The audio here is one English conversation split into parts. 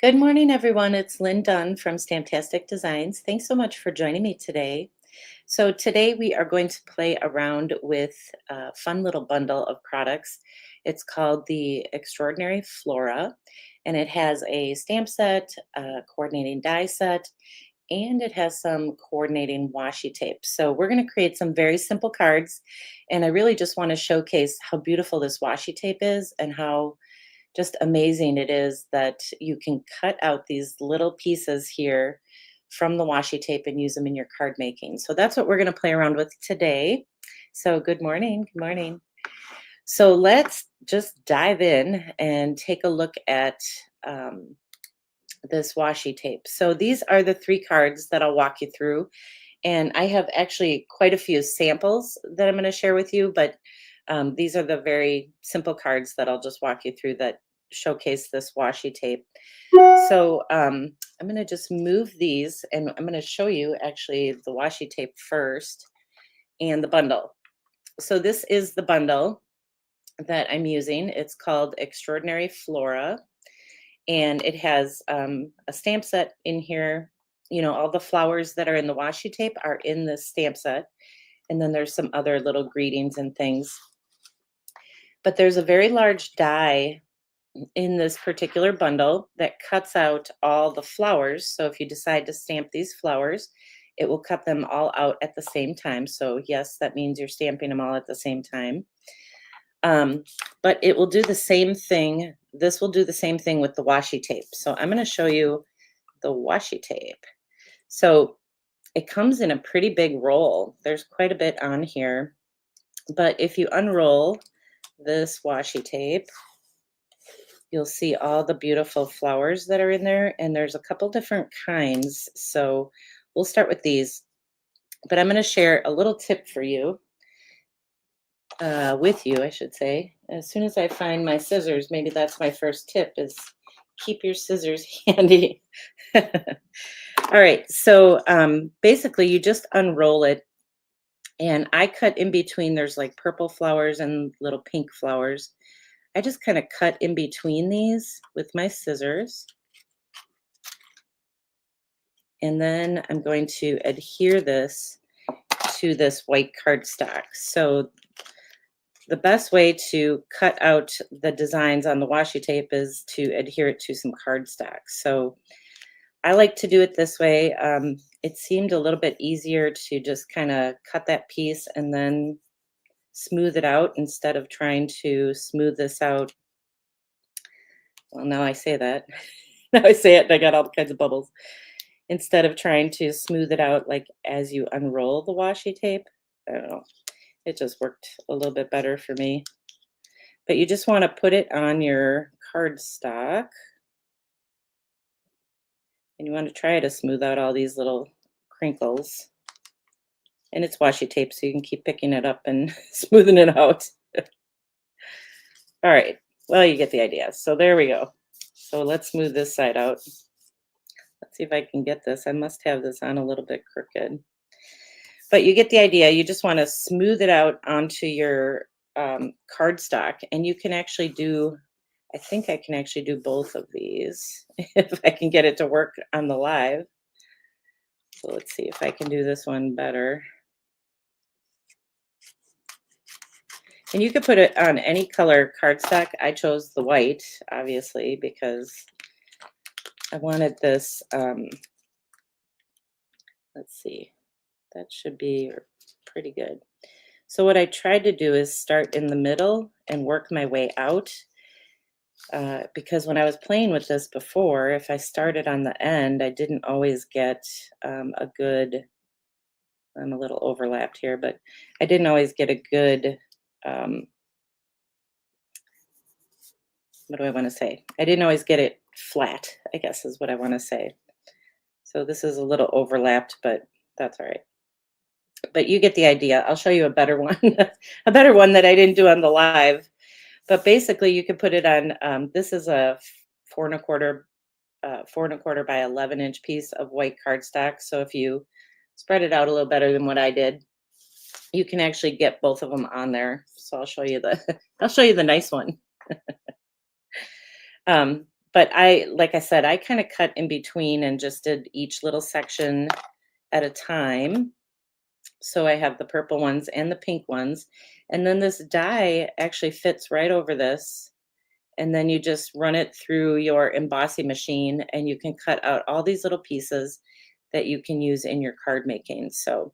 Good morning, everyone. It's Lynn Dunn from Stamptastic Designs. Thanks so much for joining me today. So today we are going to play around with a fun little bundle of products. It's called the Extraordinary Flora, and it has a stamp set, a coordinating die set, and it has some coordinating washi tape. So we're going to create some very simple cards, and I really just want to showcase how beautiful this washi tape is and how just amazing it is that you can cut out these little pieces here from the washi tape and use them in your card making. So that's what we're going to play around with today. So good morning. Good morning. So let's just dive in and take a look at um, this washi tape. So these are the three cards that I'll walk you through. And I have actually quite a few samples that I'm going to share with you, but these are the very simple cards that I'll just walk you through that showcase this washi tape. So I'm going to just move these and I'm going to show you actually the washi tape first and the bundle. So this is the bundle that I'm using. It's called Extraordinary Flora, and it has a stamp set in here. You know, all the flowers that are in the washi tape are in this stamp set. And then there's some other little greetings and things. But there's a very large die in this particular bundle that cuts out all the flowers. So if you decide to stamp these flowers, it will cut them all out at the same time. So yes, that means you're stamping them all at the same time. Um, but it will do the same thing. This will do the same thing with the washi tape. So I'm going to show you the washi tape. So it comes in a pretty big roll. There's quite a bit on here. But if you unroll this washi tape, you'll see all the beautiful flowers that are in there. And there's a couple different kinds. So we'll start with these. But I'm going to share a little tip for you, with you, I should say. As soon as I find my scissors, maybe that's my first tip is keep your scissors handy. All right. So basically, you just unroll it. And I cut in between, there's like purple flowers and little pink flowers. I just kind of cut in between these with my scissors. And then I'm going to adhere this to this white cardstock. So the best way to cut out the designs on the washi tape is to adhere it to some cardstock. So I like to do it this way. It seemed a little bit easier to just kind of cut that piece and then smooth it out instead of trying to smooth this out. Well, now I say that. Now I say it and I got all kinds of bubbles. Instead of trying to smooth it out like as you unroll the washi tape. I don't know. It just worked a little bit better for me. But you just want to put it on your cardstock. And you want to try to smooth out all these little crinkles. And it's washi tape, so you can keep picking it up and smoothing it out. All right. Well, you get the idea. So there we go. So let's smooth this side out. Let's see if I can get this. I must have this on a little bit crooked. But you get the idea. You just want to smooth it out onto your cardstock. And you can actually do, I think I can actually do both of these if I can get it to work on the live. So let's see if I can do this one better. And you could put it on any color cardstock. I chose the white, obviously, because I wanted this, let's see, that should be pretty good. So what I tried to do is start in the middle and work my way out. Because when I was playing with this before, if I started on the end, I didn't always get a good, I'm a little overlapped here, but I didn't always get a good, what do I want to say? I didn't always get it flat, I guess is what I want to say. So this is a little overlapped, but that's all right. But you get the idea. I'll show you a better one, a better one that I didn't do on the live. But basically, you could put it on. This is a 4¼ by 11-inch piece of white cardstock. So if you spread it out a little better than what I did, you can actually get both of them on there. So I'll show you the I'll show you the nice one. But like I said, I kind of cut in between and just did each little section at a time. So I have the purple ones and the pink ones. And then this die actually fits right over this. And then you just run it through your embossing machine and you can cut out all these little pieces that you can use in your card making. So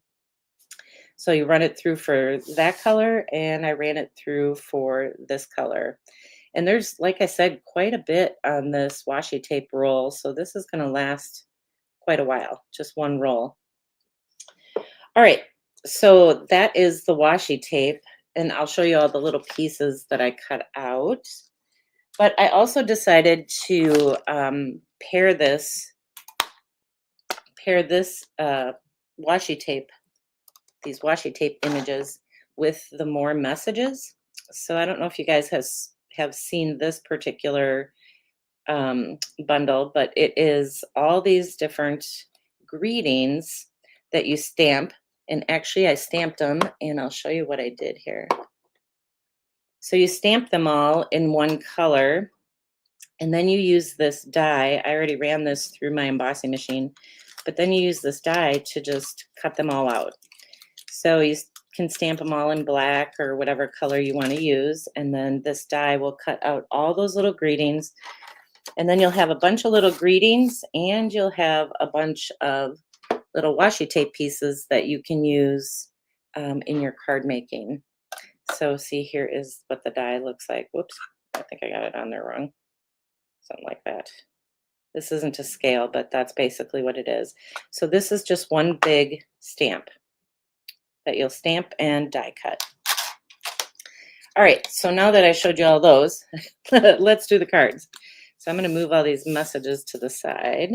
you run it through for that color, and I ran it through for this color. And there's, like I said, quite a bit on this washi tape roll. So this is going to last quite a while, just one roll. All right, so that is the washi tape, and I'll show you all the little pieces that I cut out. But I also decided to pair this washi tape, these washi tape images, with the more messages. So I don't know if you guys have seen this particular bundle, but it is all these different greetings that you stamp. And actually, I stamped them, and I'll show you what I did here. So you stamp them all in one color, and then you use this die. I already ran this through my embossing machine, but then you use this die to just cut them all out. So you can stamp them all in black or whatever color you want to use, and then this die will cut out all those little greetings. And then you'll have a bunch of little greetings, and you'll have a bunch of little washi tape pieces that you can use in your card making. So see, here is what the die looks like. Whoops, I think I got it on there wrong. Something like that. This isn't to scale, but that's basically what it is. So this is just one big stamp that you'll stamp and die cut. All right, so now that I showed you all those, let's do the cards. So I'm going to move all these messages to the side.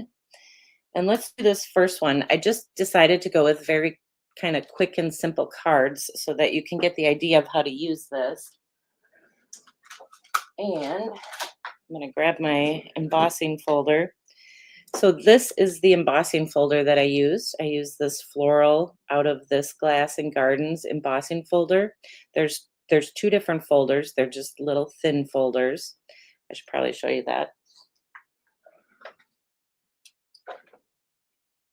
And let's do this first one. I just decided to go with very kind of quick and simple cards so that you can get the idea of how to use this. And I'm going to grab my embossing folder. So this is the embossing folder that I used. I used this floral out of this Glass and Gardens embossing folder. There's two different folders. They're just little thin folders. I should probably show you that.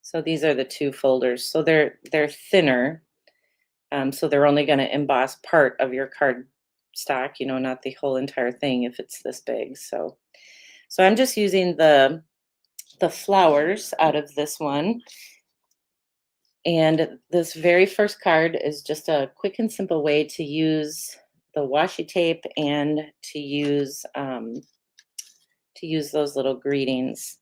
So these are the two folders. So they're thinner. So they're only going to emboss part of your card stock, not the whole entire thing if it's this big. So I'm just using the flowers out of this one. And this very first card is just a quick and simple way to use the washi tape and to use those little greetings.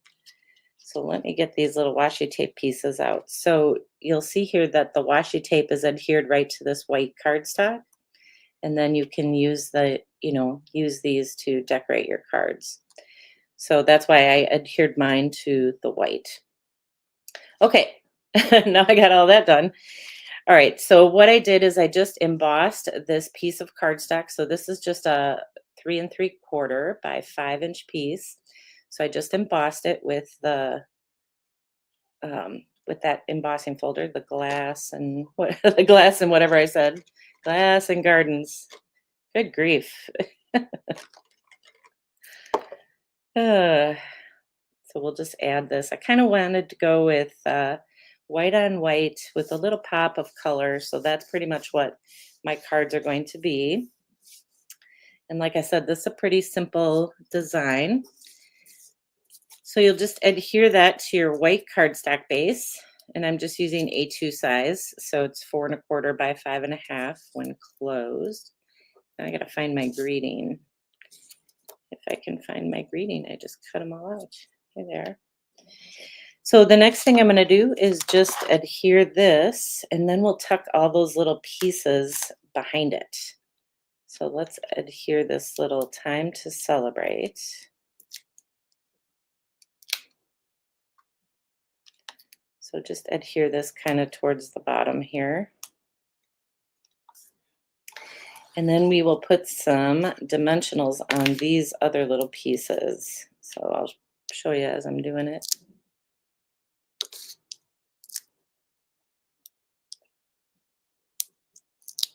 So let me get these little washi tape pieces out. So you'll see here that the washi tape is adhered right to this white cardstock. And then you can use use these to decorate your cards. So that's why I adhered mine to the white. Okay, now I got all that done. All right, so what I did is I just embossed this piece of cardstock. So this is just a 3 3/4 by 5-inch piece. So I just embossed it with with that embossing folder, the glass and the glass and whatever I said, Glass and Gardens. Good grief. Uh, so we'll just add this. I kind of wanted to go with white on white with a little pop of color. So that's pretty much what my cards are going to be. And like I said, this is a pretty simple design. So you'll just adhere that to your white cardstock base. And I'm just using A2 size. So it's 4 1/4 by 5 1/2 when closed. Now I got to find my greeting. If I can find my greeting, I just cut them all out. Here they are. So the next thing I'm going to do is just adhere this, and then we'll tuck all those little pieces behind it. So let's adhere this little Time to Celebrate. So just adhere this kind of towards the bottom here. And then we will put some dimensionals on these other little pieces. So I'll show you as I'm doing it.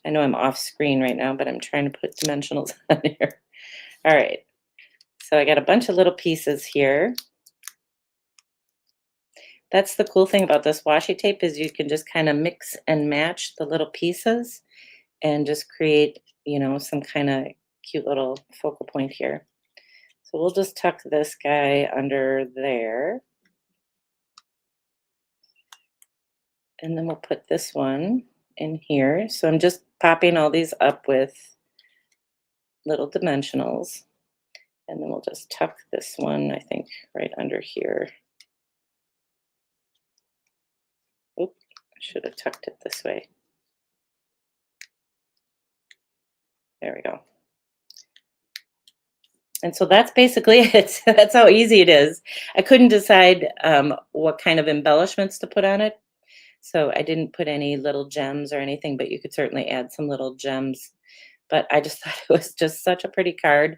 I know I'm off screen right now, but I'm trying to put dimensionals on here. All right. So I got a bunch of little pieces here. That's the cool thing about this washi tape is you can just kind of mix and match the little pieces and just create, some kind of cute little focal point here. So we'll just tuck this guy under there. And then we'll put this one in here. So I'm just popping all these up with little dimensionals. And then we'll just tuck this one, I think, right under here. Oop, I should have tucked it this way. There we go. And so that's basically it. That's how easy it is. I couldn't decide what kind of embellishments to put on it. So I didn't put any little gems or anything, but you could certainly add some little gems. But I just thought it was just such a pretty card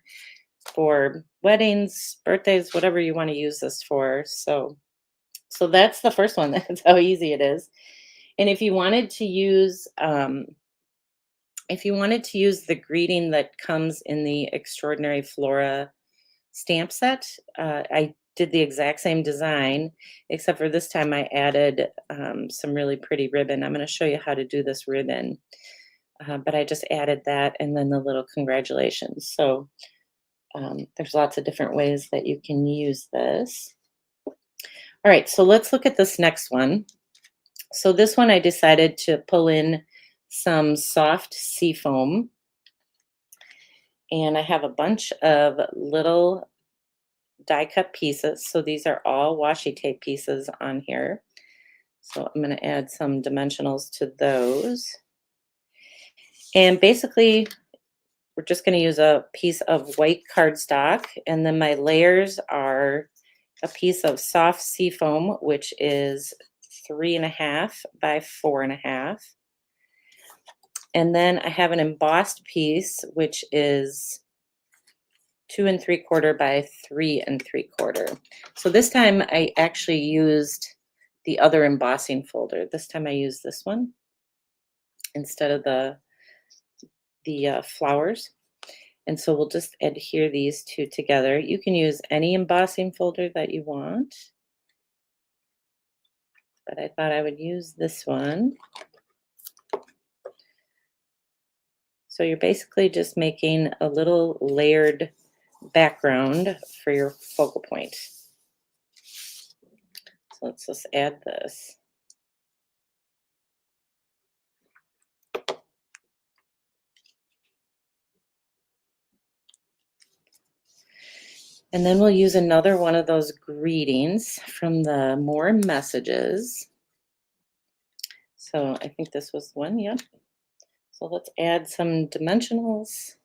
for weddings, birthdays, whatever you want to use this for. So that's the first one. That's how easy it is. And if you wanted to use the greeting that comes in the Extraordinary Flora stamp set, I did the exact same design, except for this time I added some really pretty ribbon. I'm going to show you how to do this ribbon, but I just added that and then the little congratulations. So there's lots of different ways that you can use this. All right, so let's look at this next one. So this one I decided to pull in some soft sea foam. And I have a bunch of little die cut pieces. So these are all washi tape pieces on here. So I'm going to add some dimensionals to those. And basically, we're just going to use a piece of white cardstock. And then my layers are a piece of soft sea foam, which is 3.5 by 4.5. And then I have an embossed piece, which is 2 3/4 by 3 3/4. So this time I actually used the other embossing folder. This time I used this one instead of the flowers. And so we'll just adhere these two together. You can use any embossing folder that you want, but I thought I would use this one. So you're basically just making a little layered background for your focal point. So let's just add this. And then we'll use another one of those greetings from the More Messages. So I think this was one, yep. So let's add some dimensionals.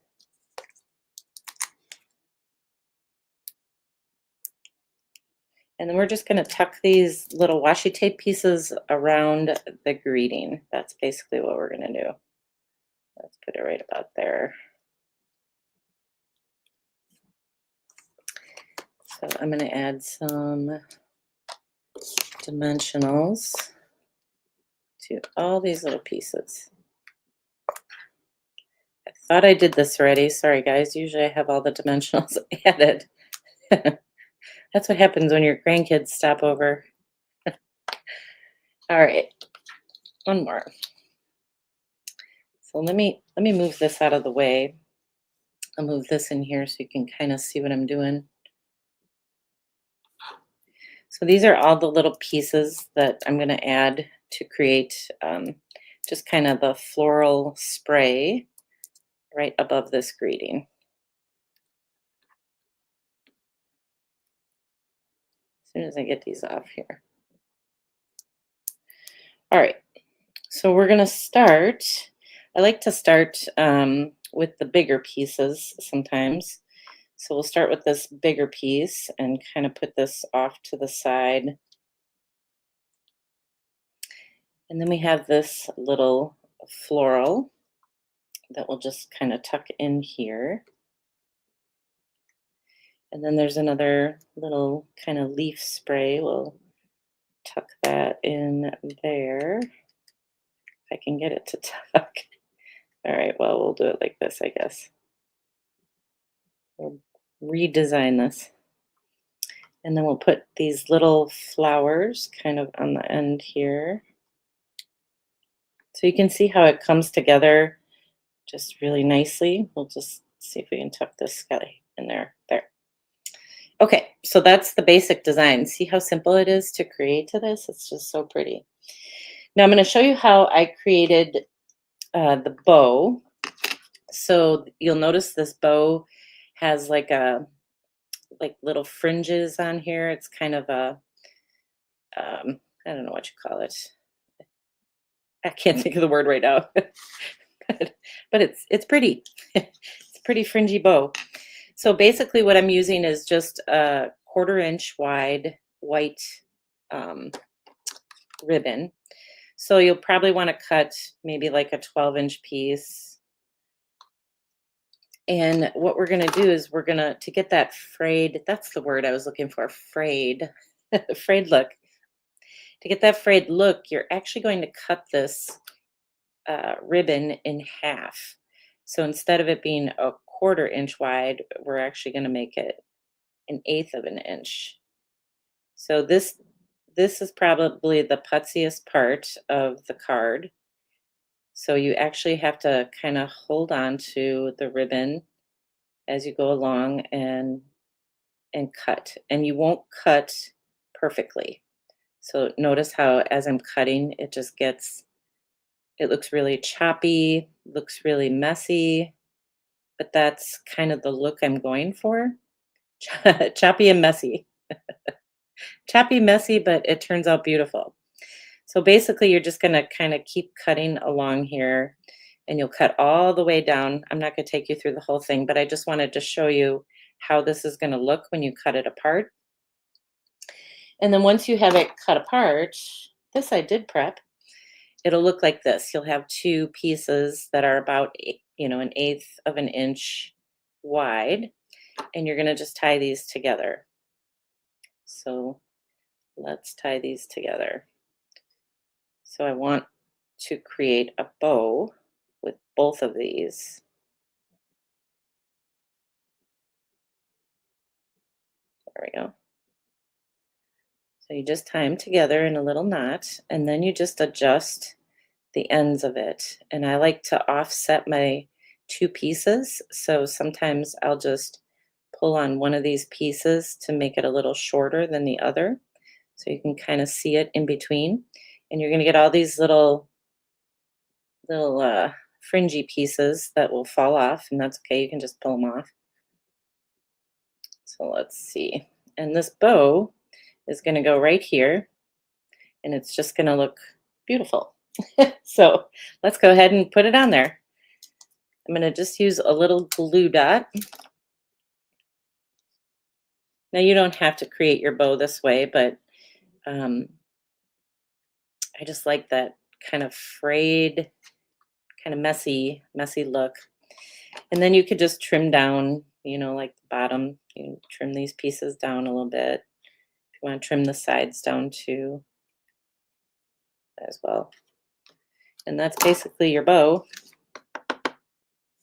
And then we're just going to tuck these little washi tape pieces around the greeting. That's basically what we're going to do. Let's put it right about there. So I'm going to add some dimensionals to all these little pieces. I thought I did this already. Sorry, guys. Usually I have all the dimensionals added. That's what happens when your grandkids stop over. All right, one more. So let me move this out of the way. I'll move this in here so you can kind of see what I'm doing. So these are all the little pieces that I'm going to add to create just kind of the floral spray right above this greeting. As soon as I get these off here. All right, so we're going to start. I like to start with the bigger pieces sometimes. So we'll start with this bigger piece and kind of put this off to the side. And then we have this little floral that we'll just kind of tuck in here. And then there's another little kind of leaf spray. We'll tuck that in there. If I can get it to tuck. All right, well, we'll do it like this, I guess. We'll redesign this. And then we'll put these little flowers kind of on the end here. So you can see how it comes together just really nicely. We'll just see if we can tuck this guy in there. There. Okay, so that's the basic design. See how simple it is to create to this? It's just so pretty. Now I'm going to show you how I created the bow. So you'll notice this bow has like little fringes on here. It's kind of a I don't know what you call it. I can't think of the word right now. but it's pretty. It's a pretty fringy bow. So basically what I'm using is just a 1/4 inch wide white ribbon. So you'll probably want to cut maybe like a 12-inch piece. And what we're going to do is we're going to get that frayed, that's the word I was looking for, frayed, frayed look. To get that frayed look, you're actually going to cut this ribbon in half. So instead of it being a 1/4 inch wide, we're actually going to make it 1/8 of an inch. So this is probably the putziest part of the card. So you actually have to kind of hold on to the ribbon as you go along and cut. And you won't cut perfectly. So notice how as I'm cutting, it looks really choppy, looks really messy, but that's kind of the look I'm going for. Choppy and messy. Choppy, messy, but it turns out beautiful. So basically, you're just going to kind of keep cutting along here, and you'll cut all the way down. I'm not going to take you through the whole thing, but I just wanted to show you how this is going to look when you cut it apart. And then once you have it cut apart, this I did prep. It'll look like this. You'll have two pieces that are about, 1/8 of an inch wide, and you're going to just tie these together. So let's tie these together. So I want to create a bow with both of these. There we go. So you just tie them together in a little knot, and then you just adjust the ends of it. And I like to offset my two pieces. So sometimes I'll just pull on one of these pieces to make it a little shorter than the other. So you can kind of see it in between. And you're going to get all these little fringy pieces that will fall off, and that's okay. You can just pull them off. So let's see. And this bow is going to go right here, and it's just going to look beautiful. So let's go ahead and put it on there. I'm going to just use a little glue dot. Now you don't have to create your bow this way, but I just like that kind of frayed, kind of messy look. And then you could just trim down, like the bottom. You can trim these pieces down a little bit. If you want to trim the sides down too, as well. And that's basically your bow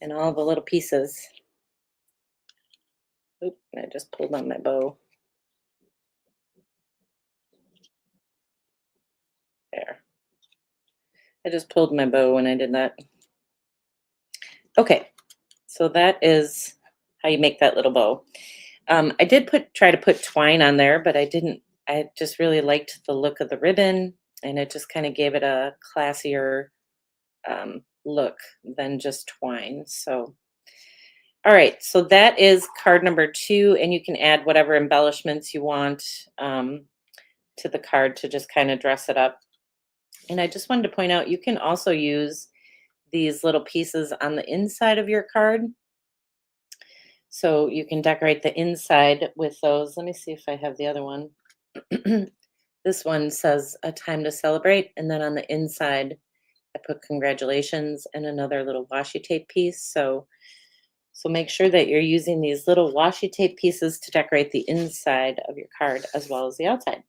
and all the little pieces. Oop, I just pulled on my bow. There. I just pulled my bow when I did that. Okay, so that is how you make that little bow. I did try to put twine on there, but I didn't. I just really liked the look of the ribbon, and it just kind of gave it a classier look than just twine. So, all right, so that is card number 2, and you can add whatever embellishments you want to the card to just kind of dress it up. And I just wanted to point out, you can also use these little pieces on the inside of your card. So you can decorate the inside with those. Let me see if I have the other one. This one says a time to celebrate. And then on the inside, I put congratulations and another little washi tape piece. So make sure that you're using these little washi tape pieces to decorate the inside of your card as well as the outside.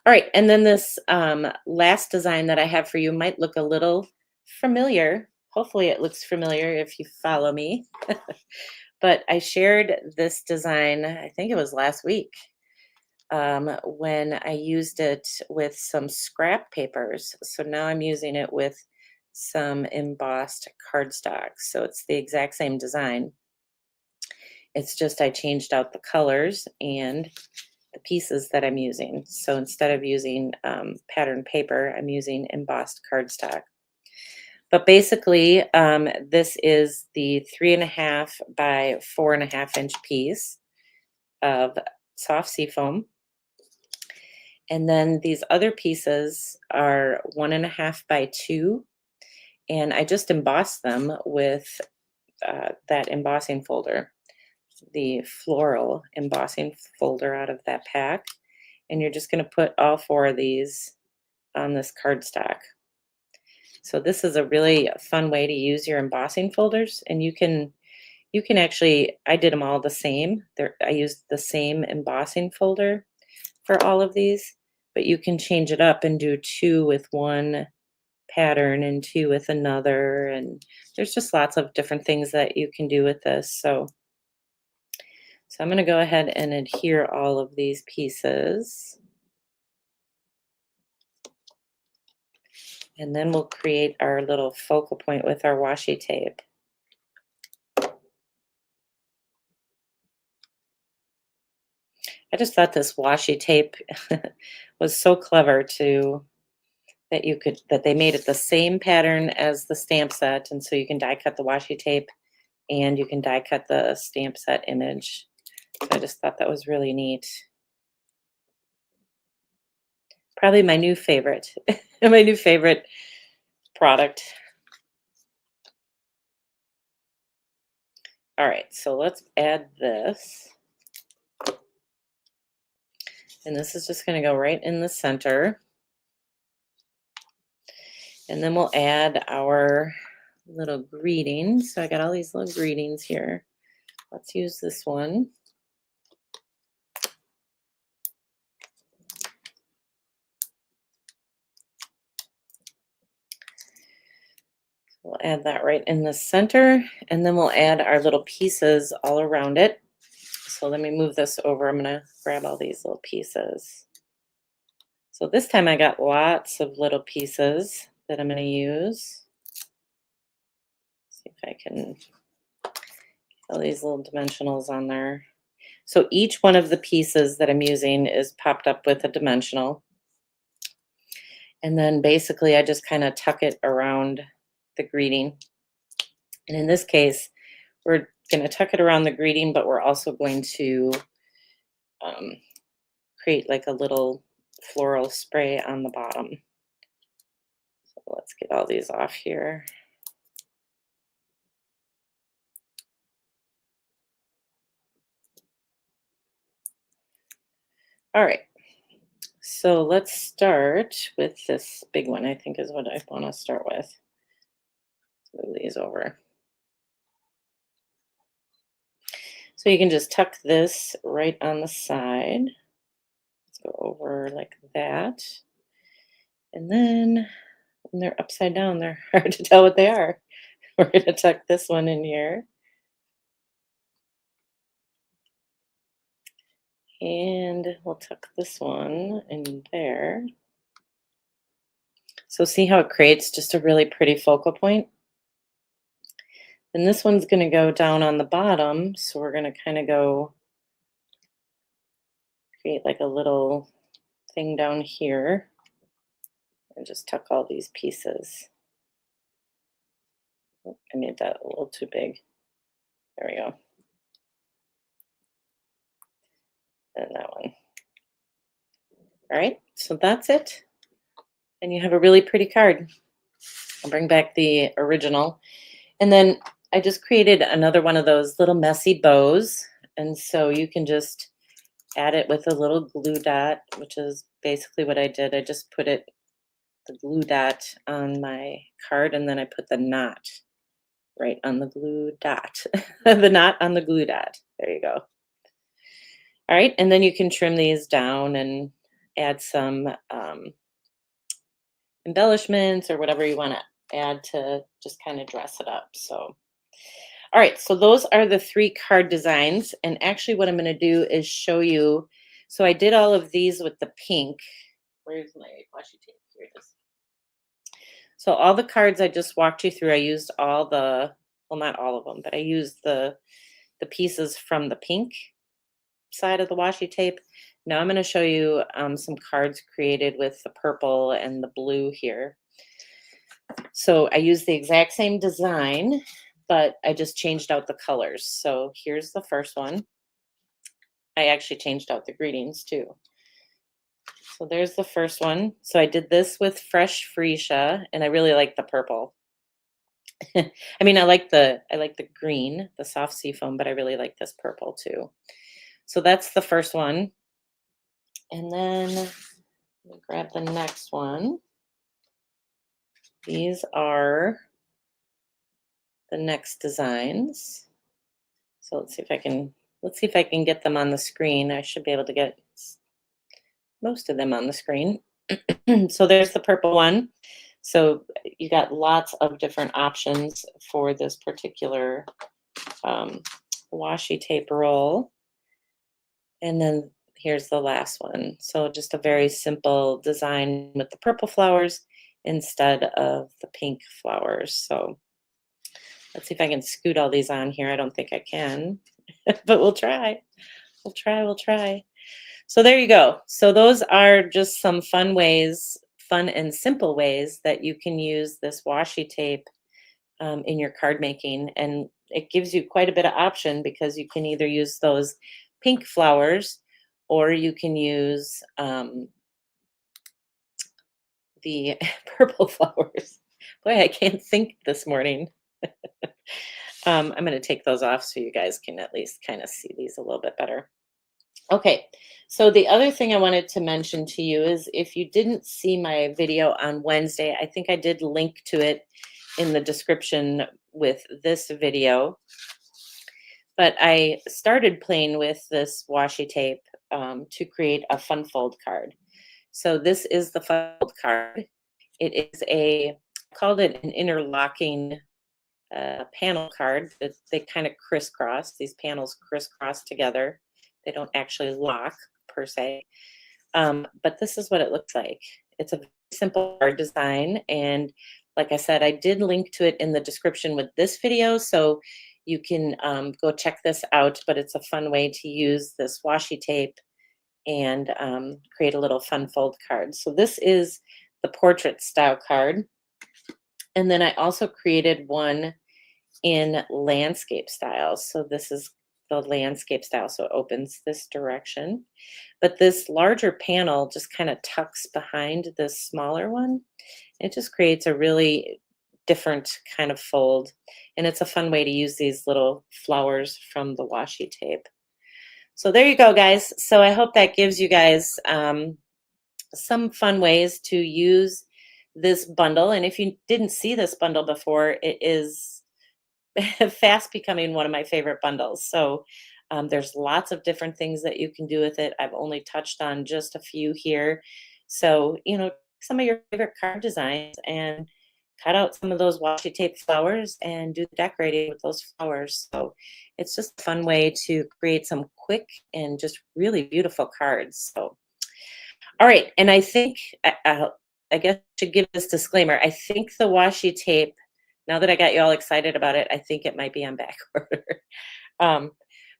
All right, and then this last design that I have for you might look a little familiar. Hopefully it looks familiar if you follow me. But I shared this design, I think it was last week, when I used it with some scrap papers. So now I'm using it with some embossed cardstock. So it's the exact same design. It's just I changed out the colors and the pieces that I'm using. So instead of using pattern paper, I'm using embossed cardstock. But basically, this is the 3.5 by 4.5 inch piece of soft seafoam. And then these other pieces are 1.5 by 2. And I just embossed them with that embossing folder, the floral embossing folder out of that pack. And you're just going to put all 4 of these on this cardstock. So this is a really fun way to use your embossing folders, and you can actually, I did them all the same. I used the same embossing folder for all of these, but you can change it up and do 2 with one pattern and 2 with another, and there's just lots of different things that you can do with this. So I'm going to go ahead and adhere all of these pieces, and then we'll create our little focal point with our washi tape. I just thought this washi tape was so clever to that they made it the same pattern as the stamp set, and so you can die cut the washi tape and you can die cut the stamp set image. So I just thought that was really neat. Probably my new favorite, my new favorite product. All right, so let's add this. And this is just going to go right in the center. And then we'll add our little greetings. So I got all these little greetings here. Let's use this one. We'll add that right in the center, and then we'll add our little pieces all around it. So let me move this over. I'm going to grab all these little pieces. So this time I got lots of little pieces that I'm going to use. See if I can get all these little dimensionals on there. So each one of the pieces that I'm using is popped up with a dimensional. And then basically I just kind of tuck it around the greeting. And in this case, we're going to tuck it around the greeting, but we're also going to create like a little floral spray on the bottom. So let's get all these off here. All right, so let's start with this big one, I think is what I want to start with. Move these over. So you can just tuck this right on the side. Let's go over like that. And then when they're upside down, they're hard to tell what they are. We're going to tuck this one in here. And we'll tuck this one in there. So see how it creates just a really pretty focal point? And this one's going to go down on the bottom. So we're going to kind of go create like a little thing down here and just tuck all these pieces. Oh, I made that a little too big. There we go. And that one. All right, so that's it. And you have a really pretty card. I'll bring back the original. And then I just created another one of those little messy bows. And so you can just add it with a little glue dot, which is basically what I did. I just put the glue dot on my card, and then I put the knot right on the glue dot. The knot on the glue dot. There you go. All right, and then you can trim these down and add some embellishments or whatever you want to add to just kind of dress it up. So, All right, so those are the three card designs. And actually what I'm going to do is show you. So I did all of these with the pink. Where's my washi tape? Here it is. So all the cards I just walked you through, I used all the, well, not all of them, but I used the pieces from the pink side of the washi tape. Now I'm going to show you some cards created with the purple and the blue here. So I used the exact same design, but I just changed out the colors. So here's the first one. I actually changed out the greetings too. So there's the first one. So I did this with fresh freesia, and I really like the purple. I mean, I like the green, the soft seafoam, but I really like this purple too. So that's the first one. And then let me grab the next one. These are the next designs. So let's see if I can get them on the screen. I should be able to get most of them on the screen. So there's the purple one. So you got lots of different options for this particular um, washi tape roll. And then here's the last one. So just a very simple design with the purple flowers instead of the pink flowers. So let's see if I can scoot all these on here. I don't think I can, but we'll try. We'll try. So there you go. So those are just some fun and simple ways that you can use this washi tape in your card making. And it gives you quite a bit of option because you can either use those pink flowers or you can use the purple flowers. Boy, I can't think this morning. I'm going to take those off so you guys can at least kind of see these a little bit better. Okay, so the other thing I wanted to mention to you is if you didn't see my video on Wednesday, I think I did link to it in the description with this video. But I started playing with this washi tape to create a fun fold card. So this is the fun fold card. It is called it an interlocking panel card. They kind of crisscross. These panels crisscross together. They don't actually lock per se. But this is what it looks like. It's a very simple card design. And like I said, I did link to it in the description with this video. So you can go check this out. But it's a fun way to use this washi tape and create a little fun fold card. So this is the portrait style card. And then I also created one in landscape style. So this is the landscape style. So it opens this direction. But this larger panel just kind of tucks behind this smaller one. It just creates a really different kind of fold. And it's a fun way to use these little flowers from the washi tape. So there you go, guys. So I hope that gives you guys some fun ways to use this bundle. And if you didn't see this bundle before, it is fast becoming one of my favorite bundles. So there's lots of different things that you can do with it. I've only touched on just a few here. So, some of your favorite card designs and cut out some of those washi tape flowers and do the decorating with those flowers. So it's just a fun way to create some quick and just really beautiful cards. So, all right. And I think, I guess I should give this disclaimer. I think the washi tape, now that I got you all excited about it, I think it might be on back order.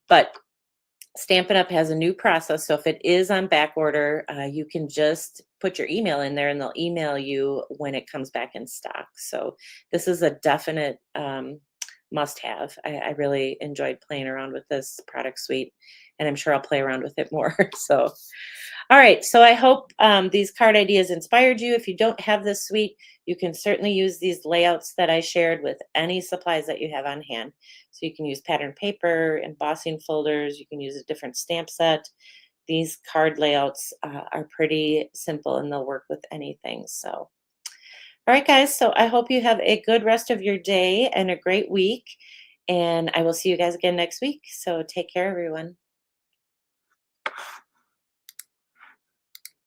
But Stampin' Up! Has a new process. So if it is on back order, you can just put your email in there and they'll email you when it comes back in stock. So this is a definite must have. I really enjoyed playing around with this product suite and I'm sure I'll play around with it more. So, all right. So I hope these card ideas inspired you. If you don't have this suite, you can certainly use these layouts that I shared with any supplies that you have on hand. So you can use pattern paper, embossing folders. You can use a different stamp set. These card layouts are pretty simple and they'll work with anything. So, all right, guys. So I hope you have a good rest of your day and a great week. And I will see you guys again next week. So take care, everyone.